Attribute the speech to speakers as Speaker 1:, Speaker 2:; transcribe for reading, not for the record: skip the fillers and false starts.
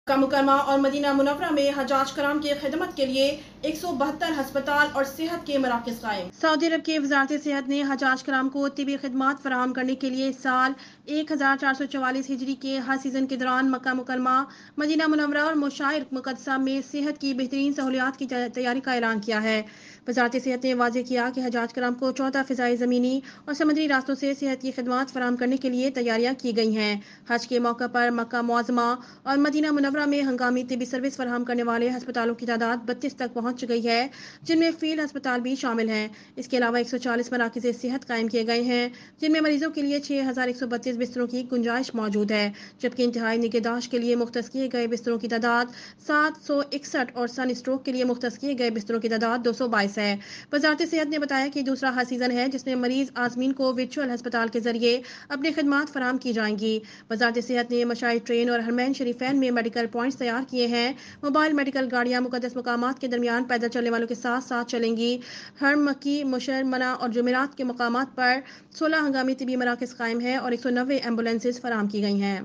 Speaker 1: مکہ مکرمہ اور مدینہ منورہ میں حجاج کرام کی خدمت کے لیے 172 ہسپتال اور صحت کے مراکز قائم۔ سعودی عرب کی وزارت صحت نے حجاج کرام کو طبی خدمات فراہم کرنے کے لیے سال 1444 ہجری کے ہر سیزن کے دوران مکہ مکرمہ، مدینہ منورہ اور مشاعر مقدسہ میں صحت کی بہترین سہولیات کی تیاری کا اعلان کیا ہے۔ وزارت صحت نے واضح کیا کہ حجاج کرام کو 14 فضائی، زمینی اور سمندری راستوں سے صحت کی خدمات فراہم کرنے کے لیے تیاریاں کی گئی ہیں۔ حج کے موقع پر مکہ معظمہ اور مدینہ منورہ میں ہنگامی طبی سروس فراہم کرنے والے ہسپتالوں کی تعداد 32 تک پہنچ گئی ہے، جن میں فیلڈ ہسپتال بھی شامل ہیں۔ اس کے علاوہ 140 مراکز صحت قائم کیے گئے ہیں، جن میں مریضوں کے لیے 6132 بستروں کی گنجائش موجود ہے، جبکہ انتہائی نگہداشت کے لیے مختص کیے گئے بستروں کی تعداد 761 اور سن اسٹروک کے لیے مختص کیے گئے بستروں کی تعداد 222 ہے۔ وزارت صحت نے بتایا کہ دوسرا ہر سیزن ہے جس میں مریض عازمین کو ورچوئل ہسپتال کے ذریعے اپنی خدمات فراہم کی جائیں گی۔ وزارت صحت نے مشاہد ٹرین اور حرمین شریفین میں میڈیکل پوائنٹس تیار کیے ہیں۔ موبائل میڈیکل گاڑیاں مقدس مقامات کے درمیان پیدل چلنے والوں کے ساتھ ساتھ چلیں گی۔ حرم مکی، مشر، منی اور جمعرات کے مقامات پر 16 ہنگامی طبی مراکز قائم ہیں اور 190 ایمبولینسز فراہم کی گئی ہیں۔